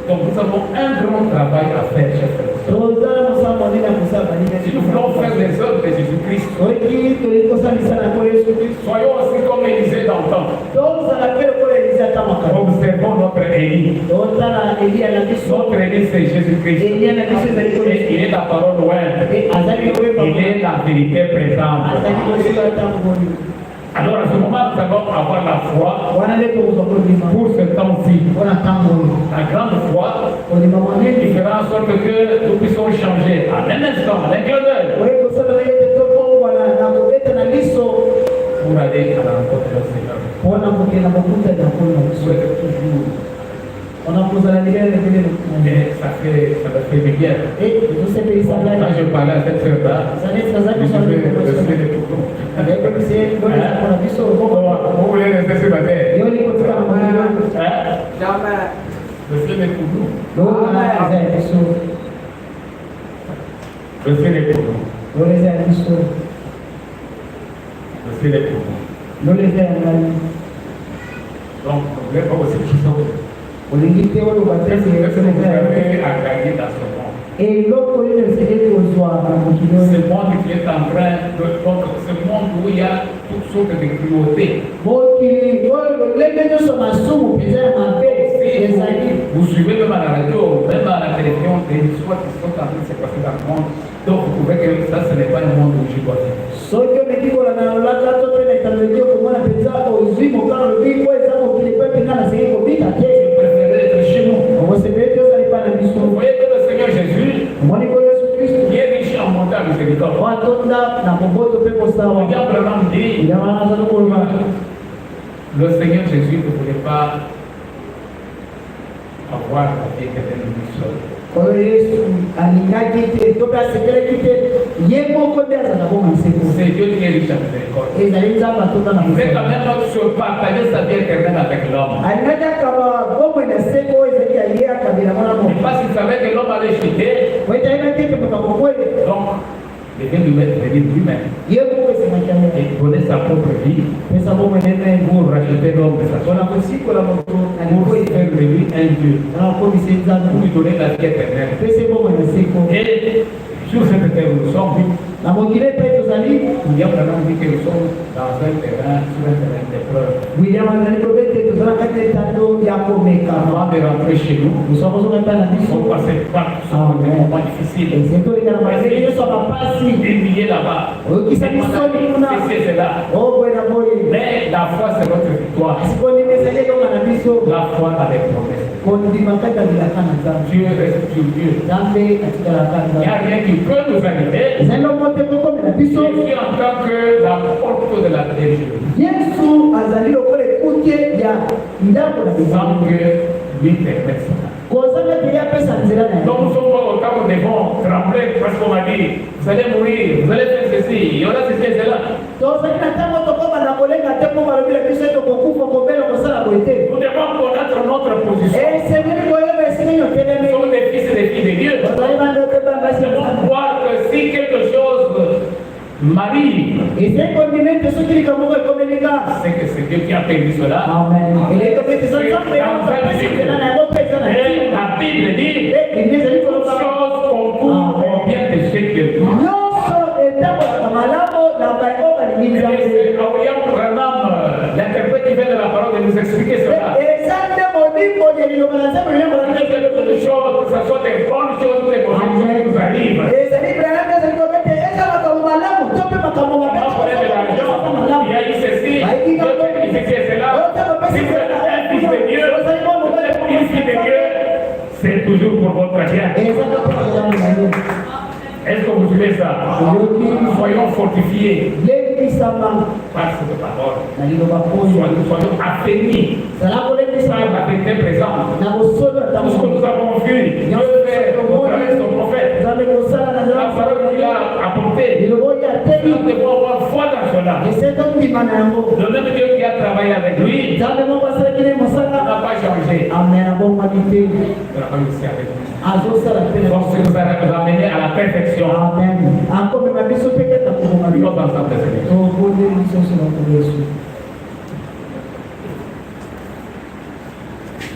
Donc nous avons un grand travail à faire, chers frères. Si nous voulons faire les œuvres de Jésus-Christ, soyons aussi comme Élisée dans le temps. Observons notre Élie. Notre Élie, c'est Jésus-Christ. Il est la parole loin. Il est la vérité présente. Alors à ce moment, nous allons avoir la foi pour ce temps-ci. La grande foi qui fera en sorte que nous puissions changer à un instant, à un clin d'œil, pour aller à la rencontre du Seigneur. Souhaite toujours. Mais ça me fait du bien. Quand je parlais à cette sœur-là, je me suis des couteaux. Vous voulez rester sur la terre? Jamais. Monsieur les couteaux. Monsieur les couteaux. Monsieur les couteaux. Donc, vous voulez pas aussi qu'ils sont. Qu'est-ce que vous avez à gagner dans ce monde? Ce monde qui est en train de... Donc, ce monde où il y a toutes sortes de cruautés. Vous suivez même à la radio, même à la télévision, des histoires qui sont en train de se passer dans le monde. Donc, vous pouvez que ça, ce n'est pas le monde où je dois vivre. Vous voyez que le Seigneur Jésus, qui est riche en bonté et miséricorde, le Seigneur Jésus ne voulait pas avoir la vie éternelle lui seul. C'est Dieu qui est riche en miséricorde. Mais quand même, se partager sa vie éternelle avec l'homme. Parce qu'il savait que l'homme allait chuter. Donc, il vient lui mettre lui-même. Il donnait sa propre vie pour racheter l'homme de sa chair. Pour faire de lui un Dieu. Pour lui donner la vie éternelle. Et sur cette terre où nous sommes, il y a vraiment dit que nous sommes dans un terrain, sur un terrain d'épreuve. Avant de rentrer chez nous, nous sommes passés par un moment difficile. Humiliés là-bas. C'est là. Mais la foi, c'est notre victoire. La foi avec promesse. Dieu reste sur Dieu. Il n'y a rien qui peut nous arriver. Je suis en tant que la porte de la terre. Sans que lui permette cela. Donc nous sommes pas au cas où nous devons trembler parce qu'on m'a dit vous allez mourir, vous allez faire ceci, il y aura ceci et cela. Nous devons connaître notre position. Nous sommes des fils et des filles de Dieu. Nous devons voir que si quelque chose m'arrive, c'est que c'est Dieu qui a permis cela. Amen. La Bible dit toutes choses concourent au bien de ceux qui le font. L'interprète qui vient de la parole de nous expliquer cela. Que ce soit des bonnes choses ou des mauvaises choses qui nous arrivent. Il y a eu ceci, Dieu fait cela. Si vous êtes un fils de Dieu, c'est toujours pour votre bien. Est-ce que vous voulez ça? Soyons fortifiés par cette parole. Soyons affermis par la vérité présente. Tout ce que nous avons vu, Dieu fait au travers de son prophète. La parole qu'il a apportée. Nous devons avoir foi dans cela. Le même Dieu qui a travaillé avec lui n'a pas changé. Il a réussi avec lui. Donc, ce nous a amené à la perfection. Amen.